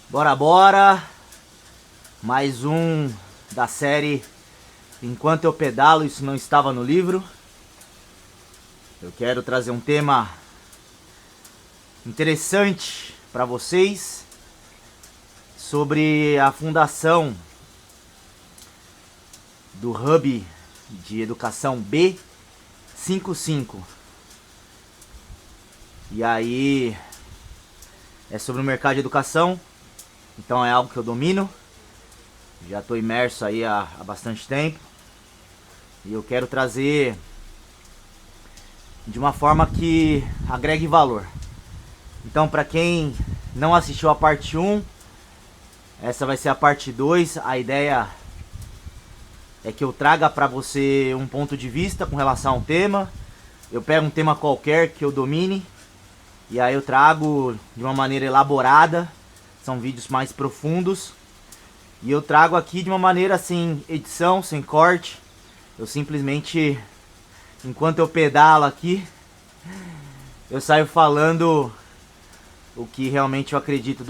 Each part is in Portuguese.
Bora, bora! Mais um da série Enquanto eu pedalo, isso não estava no livro. Eu quero trazer um tema interessante para vocês sobre a fundação do Hub de Educação B55. E aí é sobre o mercado de educação, então é algo que eu domino. Já estou imerso aí há bastante tempo. E eu quero trazer de uma forma que agregue valor. Então, para quem não assistiu a parte 1, essa vai ser a parte 2. A ideia é que eu traga para você um ponto de vista com relação a um tema. Eu pego um tema qualquer que eu domine e aí eu trago de uma maneira elaborada. São vídeos mais profundos. E eu trago aqui de uma maneira sem edição, sem corte. Eu simplesmente, enquanto eu pedalo aqui, eu saio falando o que realmente eu acredito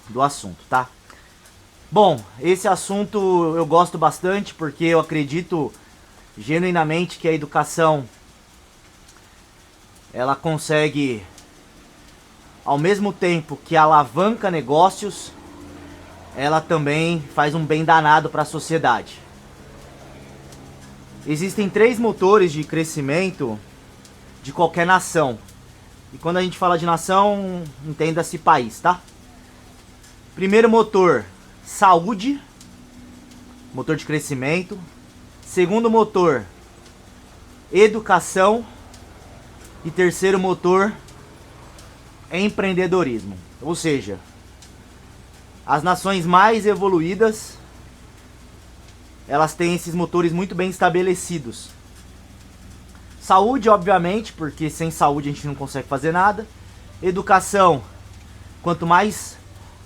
do assunto, tá? Bom, esse assunto eu gosto bastante porque eu acredito genuinamente que a educação ela consegue, ao mesmo tempo que alavanca negócios, ela também faz um bem danado para a sociedade. Existem 3 motores de crescimento de qualquer nação. E quando a gente fala de nação, entenda-se país, tá? Primeiro motor, saúde, motor de crescimento. Segundo motor, educação. E terceiro motor, empreendedorismo. Ou seja, as nações mais evoluídas, elas têm esses motores muito bem estabelecidos. Saúde, obviamente, porque sem saúde a gente não consegue fazer nada. Educação, quanto mais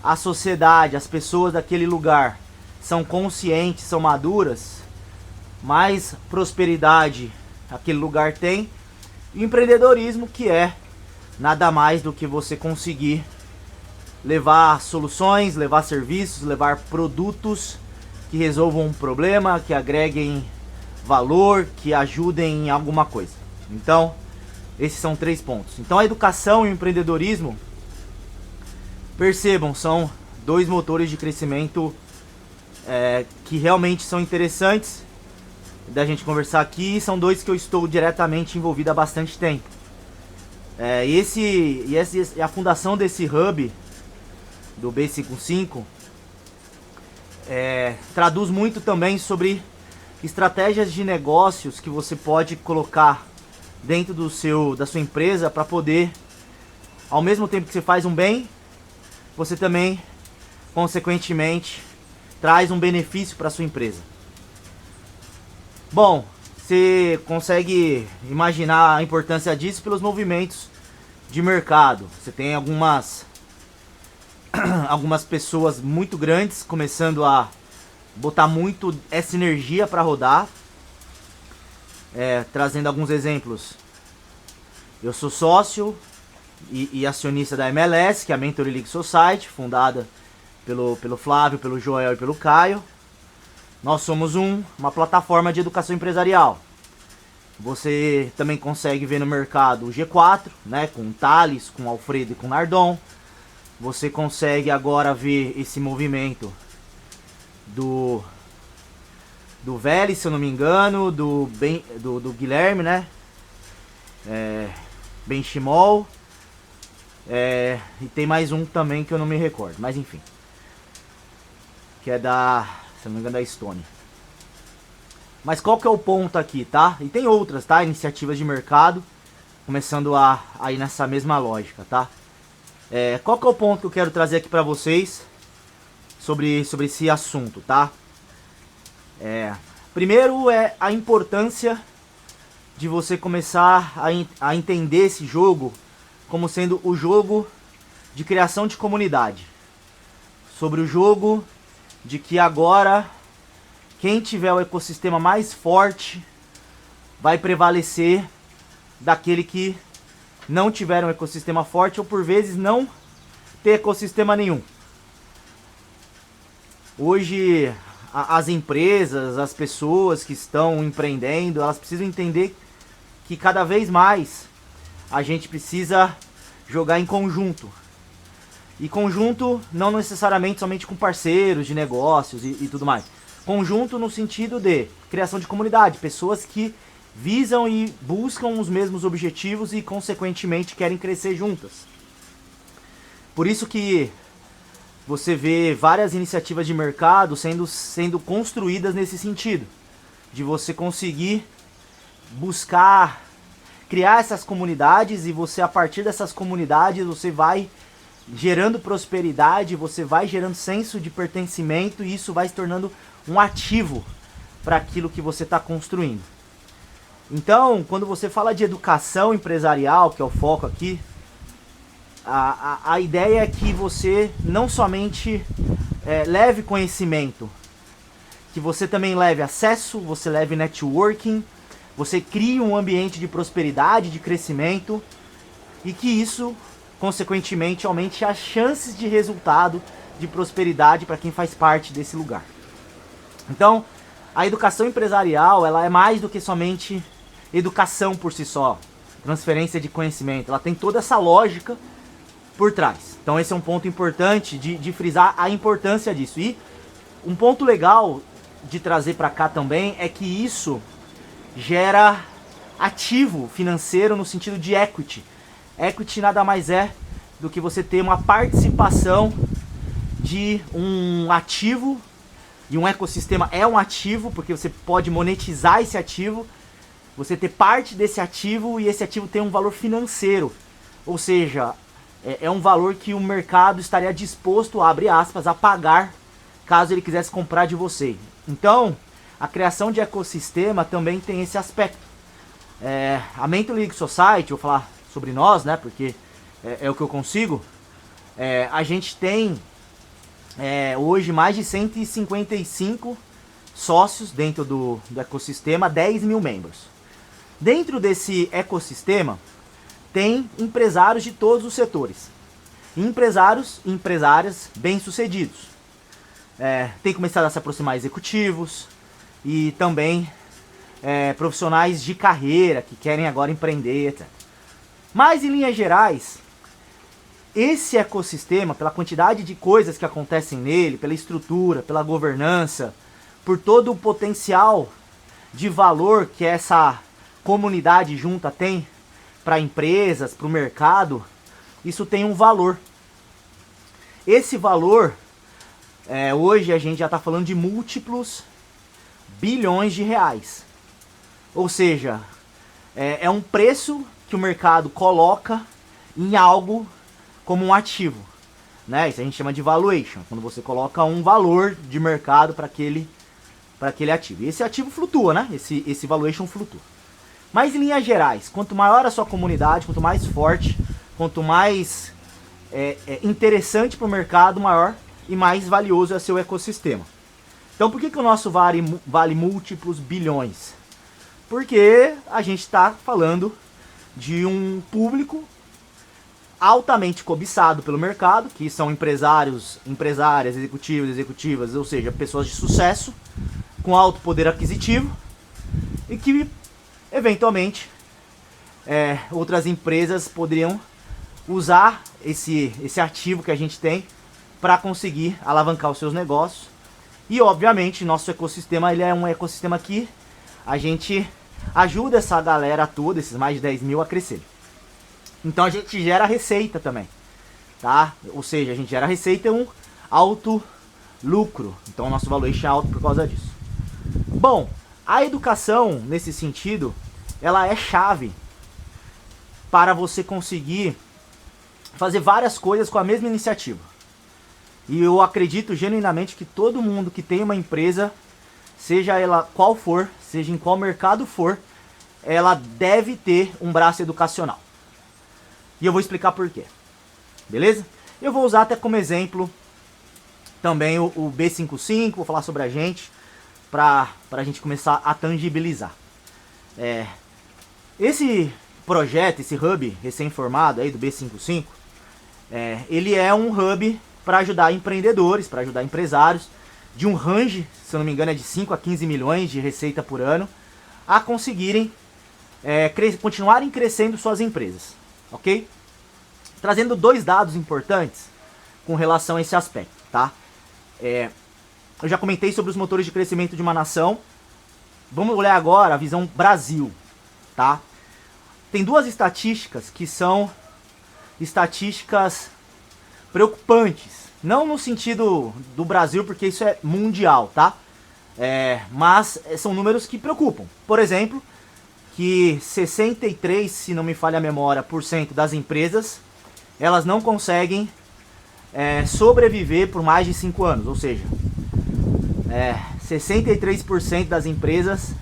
a sociedade, as pessoas daquele lugar são conscientes, são maduras, mais prosperidade aquele lugar tem. E empreendedorismo, que é nada mais do que você conseguir levar soluções, levar serviços, levar produtos que resolvam um problema, que agreguem valor, que ajudem em alguma coisa. Então, esses são 3 pontos. Então, a educação e o empreendedorismo, percebam, são 2 motores de crescimento que realmente são interessantes da gente conversar aqui. São 2 que eu estou diretamente envolvido há bastante tempo. E a fundação desse hub do B55 traduz muito também sobre estratégias de negócios que você pode colocar dentro da sua empresa para poder, ao mesmo tempo que você faz um bem, você também, consequentemente, traz um benefício para sua empresa. Bom, você consegue imaginar a importância disso pelos movimentos de mercado. Você tem algumas pessoas muito grandes começando a botar muito essa energia para rodar. Trazendo alguns exemplos. Eu sou sócio e acionista da MLS, que é a Mentoring League Society, fundada pelo Flávio, pelo Joel e pelo Caio. Nós somos uma plataforma de educação empresarial. Você também consegue ver no mercado o G4, né, com o Thales, com o Alfredo e com o Nardon. Você consegue agora ver esse movimento do Vélez, se eu não me engano, do Guilherme, né? Benchimol. E tem mais um também que eu não me recordo, mas enfim. Que é se eu não me engano, da Estônia. Mas qual que é o ponto aqui, tá? E tem outras, tá? Iniciativas de mercado, começando a ir nessa mesma lógica, tá? Qual que é o ponto que eu quero trazer aqui pra vocês sobre esse assunto, tá? Primeiro é a importância de você começar a entender esse jogo como sendo o jogo de criação de comunidade. Sobre o jogo de que agora quem tiver o ecossistema mais forte vai prevalecer daquele que não tiver um ecossistema forte ou por vezes não ter ecossistema nenhum. Hoje as empresas, as pessoas que estão empreendendo, elas precisam entender que cada vez mais a gente precisa jogar em conjunto. E conjunto não necessariamente somente com parceiros de negócios e tudo mais. Conjunto no sentido de criação de comunidade, pessoas que visam e buscam os mesmos objetivos e consequentemente querem crescer juntas. Por isso que você vê várias iniciativas de mercado sendo construídas nesse sentido, de você conseguir buscar criar essas comunidades, e você, a partir dessas comunidades, você vai gerando prosperidade, você vai gerando senso de pertencimento, e isso vai se tornando um ativo para aquilo que você está construindo. Então, quando você fala de educação empresarial, que é o foco aqui, a ideia é que você não somente leve conhecimento, que você também leve acesso, você leve networking, você crie um ambiente de prosperidade, de crescimento, e que isso, consequentemente, aumente as chances de resultado, de prosperidade para quem faz parte desse lugar. Então, a educação empresarial, ela é mais do que somente educação por si só, transferência de conhecimento, ela tem toda essa lógica por trás. Então esse é um ponto importante de frisar a importância disso. E um ponto legal de trazer para cá também é que isso gera ativo financeiro no sentido de equity. Equity nada mais é do que você ter uma participação de um ativo, e um ecossistema é um ativo, porque você pode monetizar esse ativo, você ter parte desse ativo, e esse ativo tem um valor financeiro. Ou seja, é um valor que o mercado estaria disposto, abre aspas, a pagar caso ele quisesse comprar de você. Então, a criação de ecossistema também tem esse aspecto. A Mentor League Society, vou falar sobre nós, né, porque é o que eu consigo. A gente tem hoje mais de 155 sócios dentro do ecossistema, 10 mil membros. Dentro desse ecossistema tem empresários de todos os setores, empresários e empresárias bem-sucedidos. Tem começado a se aproximar executivos e também profissionais de carreira que querem agora empreender, etc. Mas, em linhas gerais, esse ecossistema, pela quantidade de coisas que acontecem nele, pela estrutura, pela governança, por todo o potencial de valor que essa comunidade junta tem para empresas, para o mercado, isso tem um valor. Esse valor, hoje a gente já está falando de múltiplos bilhões de reais. Ou seja, é um preço que o mercado coloca em algo como um ativo, né? Isso a gente chama de valuation, quando você coloca um valor de mercado para aquele ativo. E esse ativo flutua, né? Esse valuation flutua. Mas, em linhas gerais, quanto maior a sua comunidade, quanto mais forte, quanto mais interessante para o mercado, maior e mais valioso é seu ecossistema. Então, por que o nosso vale múltiplos bilhões? Porque a gente está falando de um público altamente cobiçado pelo mercado, que são empresários, empresárias, executivos, executivas, ou seja, pessoas de sucesso, com alto poder aquisitivo, e que, eventualmente, outras empresas poderiam usar esse ativo que a gente tem para conseguir alavancar os seus negócios. E, obviamente, nosso ecossistema ele é um ecossistema que a gente ajuda essa galera toda, esses mais de 10 mil, a crescer. Então a gente gera receita também, tá? Ou seja, a gente gera receita e um alto lucro. Então o nosso valuation é alto por causa disso. Bom, a educação, nesse sentido, ela é chave para você conseguir fazer várias coisas com a mesma iniciativa. E eu acredito genuinamente que todo mundo que tem uma empresa, seja ela qual for, seja em qual mercado for, ela deve ter um braço educacional. E eu vou explicar por quê. Beleza? Eu vou usar até como exemplo também o B55, vou falar sobre a gente, para a gente começar a tangibilizar. Esse projeto, esse hub recém-formado aí do B55, ele é um hub para ajudar empreendedores, para ajudar empresários de um range, se eu não me engano é de 5 a 15 milhões de receita por ano, a conseguirem continuarem crescendo suas empresas, ok? Trazendo 2 dados importantes com relação a esse aspecto, tá? Eu já comentei sobre os motores de crescimento de uma nação. Vamos olhar agora a visão Brasil, tá? Tem 2 estatísticas que são estatísticas preocupantes. Não no sentido do Brasil, porque isso é mundial, tá? Mas são números que preocupam. Por exemplo, que 63, se não me falha a memória, % das empresas, elas não conseguem sobreviver por mais de 5 anos. Ou seja, 63% das empresas,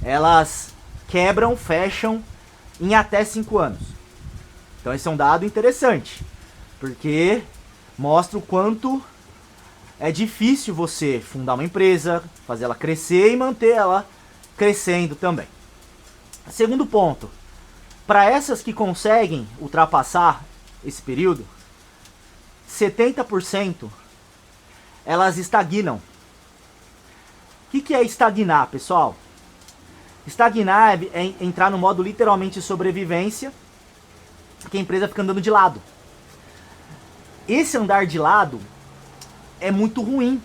elas quebram, fecham em até 5 anos. Então esse é um dado interessante, porque mostra o quanto é difícil você fundar uma empresa, fazer ela crescer e manter ela crescendo também. Segundo ponto, para essas que conseguem ultrapassar esse período, 70% elas estagnam. O que é estagnar, pessoal? Estagnar é entrar no modo literalmente sobrevivência, que a empresa fica andando de lado. Esse andar de lado é muito ruim,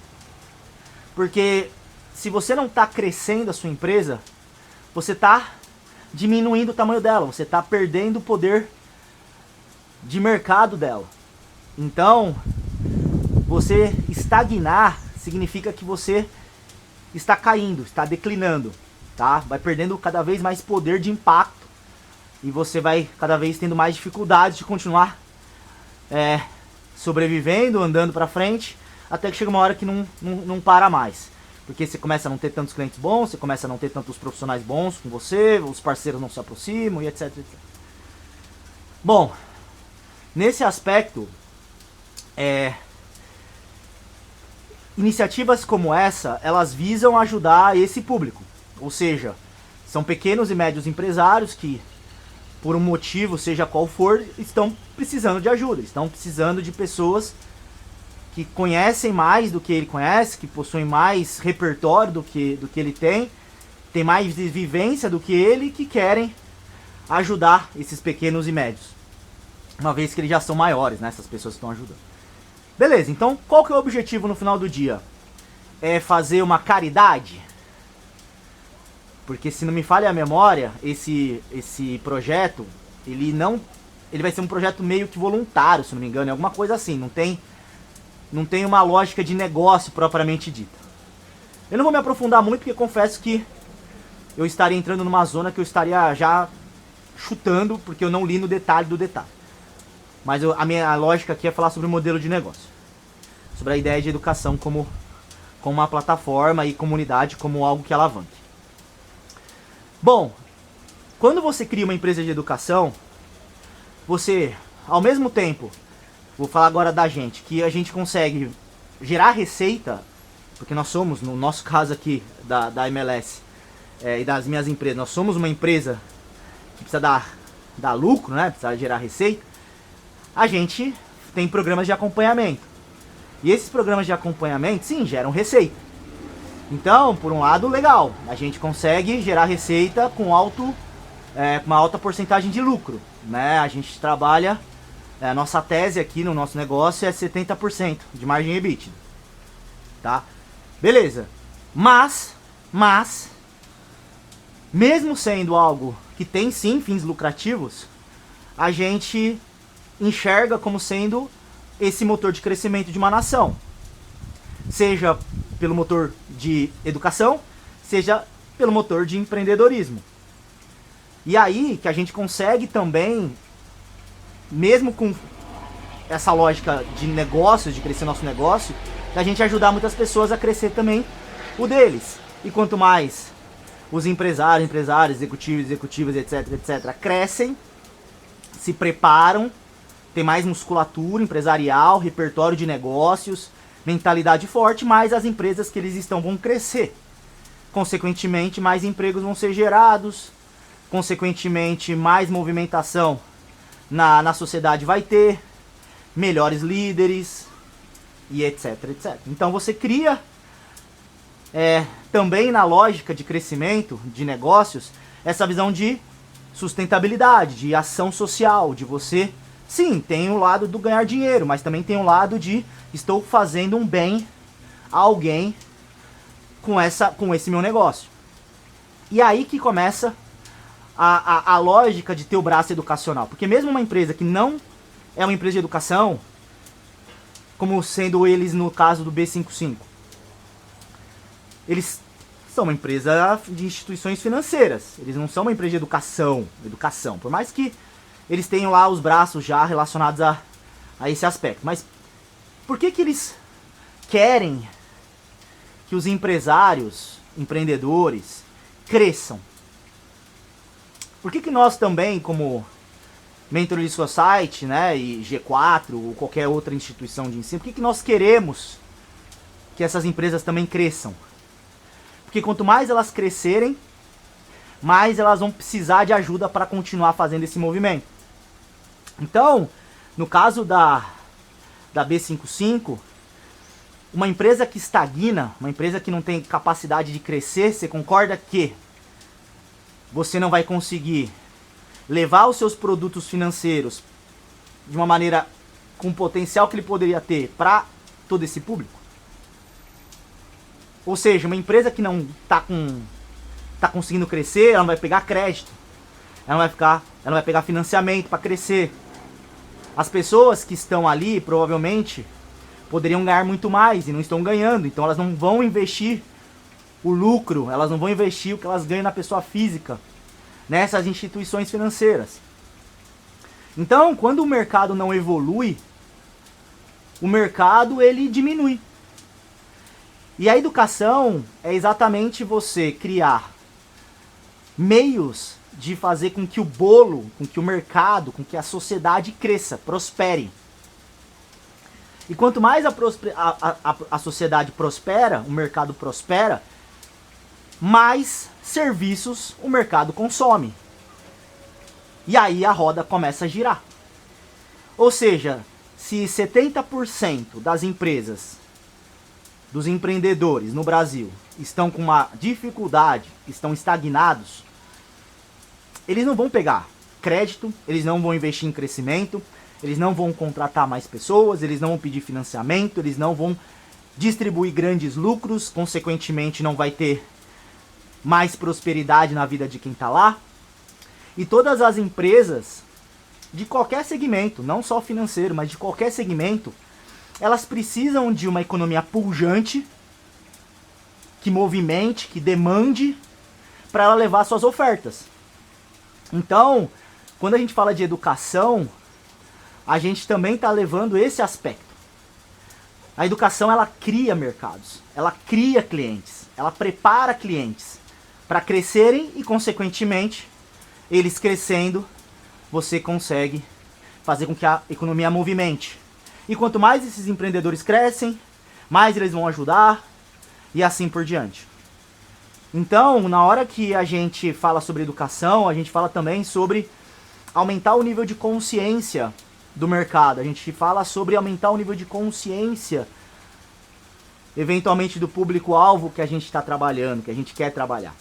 porque se você não está crescendo a sua empresa, você está diminuindo o tamanho dela, você está perdendo o poder de mercado dela. Então, você estagnar significa que você está caindo, está declinando, tá? Vai perdendo cada vez mais poder de impacto e você vai cada vez tendo mais dificuldades de continuar sobrevivendo, andando para frente, até que chega uma hora que não para mais. Porque você começa a não ter tantos clientes bons, você começa a não ter tantos profissionais bons com você, os parceiros não se aproximam e etc, etc. Bom, nesse aspecto, iniciativas como essa, elas visam ajudar esse público. Ou seja, são pequenos e médios empresários que, por um motivo, seja qual for, estão precisando de ajuda, estão precisando de pessoas que conhecem mais do que ele conhece, que possuem mais repertório do que ele tem mais vivência do que ele, que querem ajudar esses pequenos e médios, uma vez que eles já são maiores, né, essas pessoas que estão ajudando. Beleza, então qual que é o objetivo no final do dia? É fazer uma caridade? Porque se não me falha a memória, esse projeto, ele vai ser um projeto meio que voluntário, se não me engano, é alguma coisa assim, não tem uma lógica de negócio propriamente dita. Eu não vou me aprofundar muito, porque confesso que eu estaria entrando numa zona que eu estaria já chutando, porque eu não li no detalhe do detalhe. Mas a minha lógica aqui é falar sobre o modelo de negócio, sobre a ideia de educação como uma plataforma e comunidade como algo que alavanque. Bom, quando você cria uma empresa de educação, você, ao mesmo tempo, vou falar agora da gente, que a gente consegue gerar receita, porque nós somos, no nosso caso aqui da MLS e das minhas empresas, nós somos uma empresa que precisa dar lucro, né? Precisa gerar receita. A gente tem programas de acompanhamento. E esses programas de acompanhamento, sim, geram receita. Então, por um lado, legal, a gente consegue gerar receita com uma alta porcentagem de lucro, né? A gente trabalha, a nossa tese aqui no nosso negócio é 70% de margem EBITDA, tá? Beleza, mas, mesmo sendo algo que tem sim fins lucrativos, a gente enxerga como sendo esse motor de crescimento de uma nação, seja pelo motor de educação, seja pelo motor de empreendedorismo. E aí que a gente consegue também, mesmo com essa lógica de negócio, de crescer nosso negócio, a gente ajudar muitas pessoas a crescer também o deles. E quanto mais os empresários, executivas, etc, crescem, se preparam, tem mais musculatura empresarial, repertório de negócios, mentalidade forte, mais as empresas que eles estão vão crescer. Consequentemente, mais empregos vão ser gerados, consequentemente, mais movimentação na sociedade vai ter, melhores líderes e etc. Então você cria também na lógica de crescimento de negócios, essa visão de sustentabilidade, de ação social, de você, sim, tem o lado do ganhar dinheiro, mas também tem o lado de estou fazendo um bem a alguém com esse meu negócio. E aí que começa a lógica de ter o braço educacional. Porque mesmo uma empresa que não é uma empresa de educação, como sendo eles no caso do B55, eles são uma empresa de instituições financeiras. Eles não são uma empresa de educação. Por mais que eles tenham lá os braços já relacionados a esse aspecto. Mas por que eles querem que os empresários, empreendedores, cresçam? Por que nós também, como Mentoring Society, né, e G4 ou qualquer outra instituição de ensino, por que nós queremos que essas empresas também cresçam? Porque quanto mais elas crescerem, mais elas vão precisar de ajuda para continuar fazendo esse movimento. Então, no caso da B55, uma empresa que estagna, uma empresa que não tem capacidade de crescer, você concorda que você não vai conseguir levar os seus produtos financeiros de uma maneira com o potencial que ele poderia ter para todo esse público? Ou seja, uma empresa que não tá conseguindo crescer, ela não vai pegar crédito, ela não vai pegar financiamento para crescer. As pessoas que estão ali provavelmente poderiam ganhar muito mais e não estão ganhando, então elas não vão investir o lucro, elas não vão investir o que elas ganham na pessoa física nessas instituições financeiras. Então, quando o mercado não evolui, o mercado ele diminui. E a educação é exatamente você criar meios de fazer com que o bolo, com que o mercado, com que a sociedade cresça, prospere. E quanto mais a sociedade prospera, o mercado prospera, mais serviços o mercado consome. E aí a roda começa a girar. Ou seja, se 70% das empresas, dos empreendedores no Brasil estão com uma dificuldade, estão estagnados, eles não vão pegar crédito, eles não vão investir em crescimento, eles não vão contratar mais pessoas, eles não vão pedir financiamento, eles não vão distribuir grandes lucros, consequentemente não vai ter mais prosperidade na vida de quem está lá. E todas as empresas de qualquer segmento, não só financeiro, mas de qualquer segmento, elas precisam de uma economia pujante, que movimente, que demande, para ela levar suas ofertas. Então, quando a gente fala de educação, a gente também está levando esse aspecto. A educação, ela cria mercados, ela cria clientes, ela prepara clientes para crescerem e, consequentemente, eles crescendo, você consegue fazer com que a economia movimente. E quanto mais esses empreendedores crescem, mais eles vão ajudar e assim por diante. Então, na hora que a gente fala sobre educação, a gente fala também sobre aumentar o nível de consciência do mercado. A gente fala sobre aumentar o nível de consciência, eventualmente, do público-alvo que a gente está trabalhando, que a gente quer trabalhar.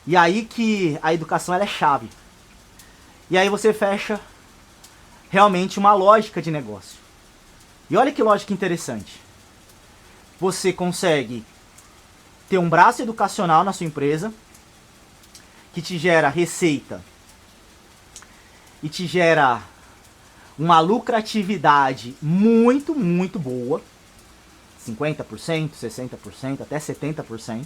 E aí que a educação ela é chave. E aí você fecha realmente uma lógica de negócio. E olha que lógica interessante. Você consegue ter um braço educacional na sua empresa que te gera receita e te gera uma lucratividade muito, muito boa. 50%, 60%, até 70%.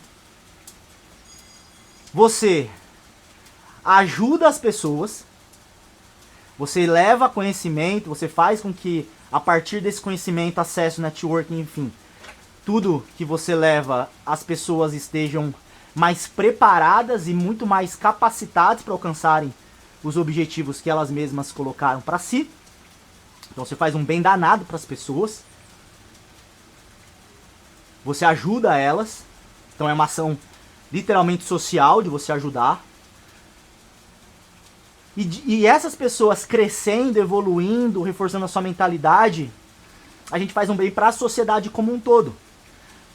Você ajuda as pessoas, você leva conhecimento, você faz com que, a partir desse conhecimento, acesso, networking, enfim, tudo que você leva, as pessoas estejam mais preparadas e muito mais capacitadas para alcançarem os objetivos que elas mesmas colocaram para si. Então você faz um bem danado para as pessoas. Você ajuda elas. Então é uma ação literalmente social de você ajudar. E essas pessoas crescendo, evoluindo, reforçando a sua mentalidade, a gente faz um bem para a sociedade como um todo.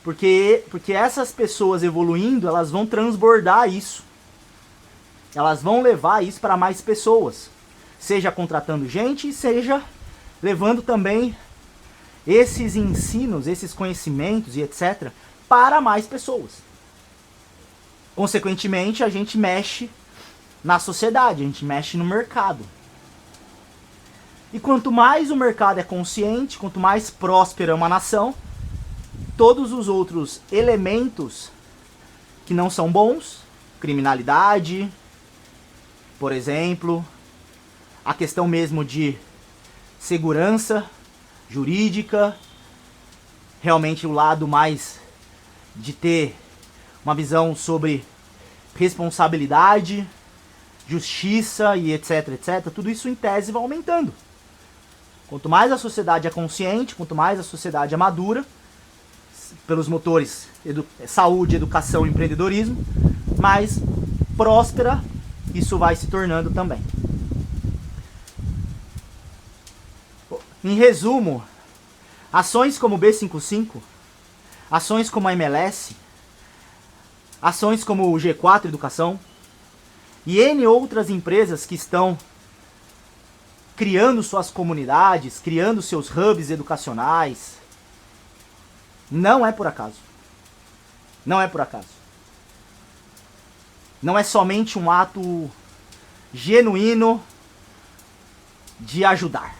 Porque essas pessoas evoluindo, elas vão transbordar isso. Elas vão levar isso para mais pessoas. Seja contratando gente, seja levando também esses ensinos, esses conhecimentos e etc. para mais pessoas. Consequentemente, a gente mexe na sociedade, a gente mexe no mercado. E quanto mais o mercado é consciente, quanto mais próspera é uma nação, todos os outros elementos que não são bons, criminalidade, por exemplo, a questão mesmo de segurança jurídica, realmente o lado mais de ter uma visão sobre responsabilidade, justiça e etc, etc, tudo isso em tese vai aumentando. Quanto mais a sociedade é consciente, quanto mais a sociedade é madura, pelos motores saúde, educação e empreendedorismo, mais próspera isso vai se tornando também. Em resumo, ações como o B55, ações como a MLS, ações como o G4 Educação e N outras empresas que estão criando suas comunidades, criando seus hubs educacionais, não é por acaso. Não é por acaso. Não é somente um ato genuíno de ajudar.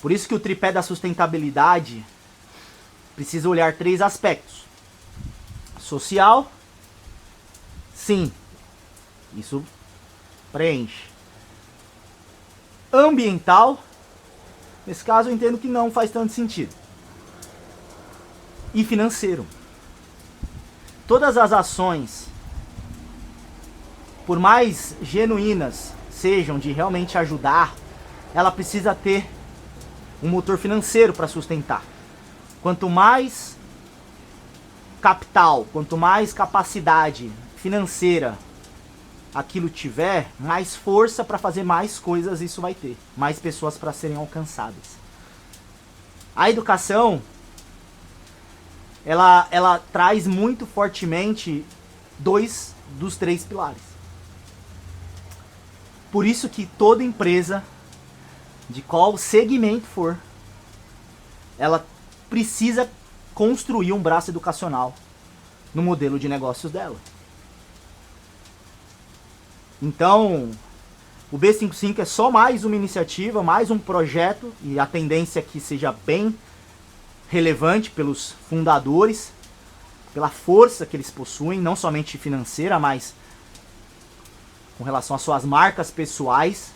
Por isso que o tripé da sustentabilidade precisa olhar 3 aspectos. Social, sim, isso preenche. Ambiental, nesse caso eu entendo que não faz tanto sentido. E financeiro. Todas as ações, por mais genuínas sejam de realmente ajudar, ela precisa ter um motor financeiro para sustentar. Quanto mais capital, quanto mais capacidade financeira aquilo tiver, mais força para fazer mais coisas isso vai ter. Mais pessoas para serem alcançadas. A educação, ela traz muito fortemente 2 dos 3 pilares. Por isso que toda empresa, de qual segmento for, ela precisa construir um braço educacional no modelo de negócios dela. Então, o B55 é só mais uma iniciativa, mais um projeto, e a tendência é que seja bem relevante pelos fundadores, pela força que eles possuem, não somente financeira, mas com relação às suas marcas pessoais,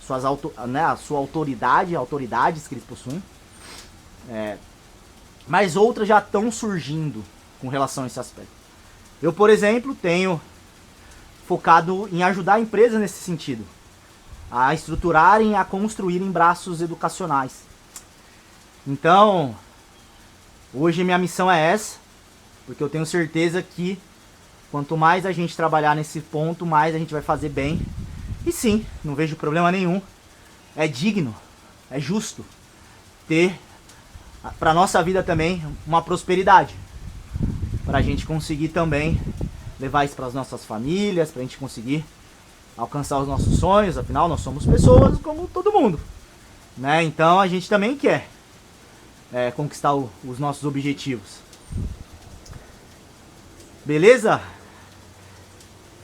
a sua autoridades que eles possuem. Mas outras já estão surgindo com relação a esse aspecto. Eu, por exemplo, tenho focado em ajudar empresas nesse sentido, a estruturarem, a construírem braços educacionais. Então, hoje minha missão é essa, porque eu tenho certeza que quanto mais a gente trabalhar nesse ponto, mais a gente vai fazer bem. E sim, não vejo problema nenhum. É digno, é justo ter para nossa vida também uma prosperidade, para a gente conseguir também levar isso para as nossas famílias, para a gente conseguir alcançar os nossos sonhos. Afinal, nós somos pessoas como todo mundo, né? Então a gente também quer conquistar os nossos objetivos. Beleza?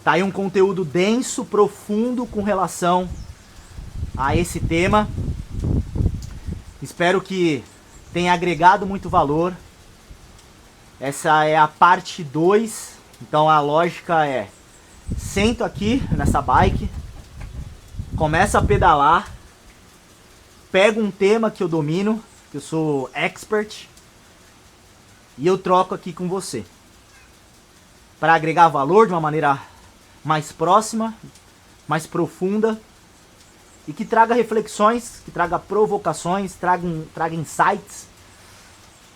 Tá aí um conteúdo denso, profundo com relação a esse tema. Espero que tenha agregado muito valor. Essa é a parte 2. Então a lógica é: sento aqui nessa bike, começo a pedalar, pego um tema que eu domino, que eu sou expert, e eu troco aqui com você, para agregar valor de uma maneira mais próxima, mais profunda, e que traga reflexões, que traga provocações, traga insights.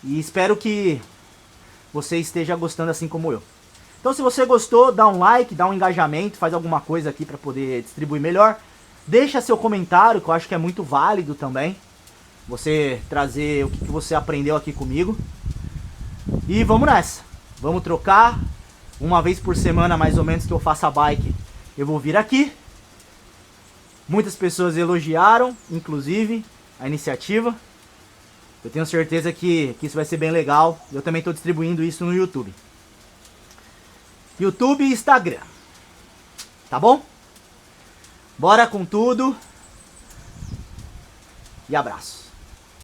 E espero que você esteja gostando assim como eu. Então, se você gostou, dá um like, dá um engajamento, faz alguma coisa aqui para poder distribuir melhor. Deixa seu comentário, que eu acho que é muito válido também. você trazer o que você aprendeu aqui comigo. E vamos nessa. Vamos trocar. Uma vez por semana, mais ou menos, que eu faça a bike, eu vou vir aqui. Muitas pessoas elogiaram, inclusive, a iniciativa. Eu tenho certeza que isso vai ser bem legal. Eu também estou distribuindo isso no YouTube. YouTube e Instagram. Tá bom? Bora com tudo. E abraço.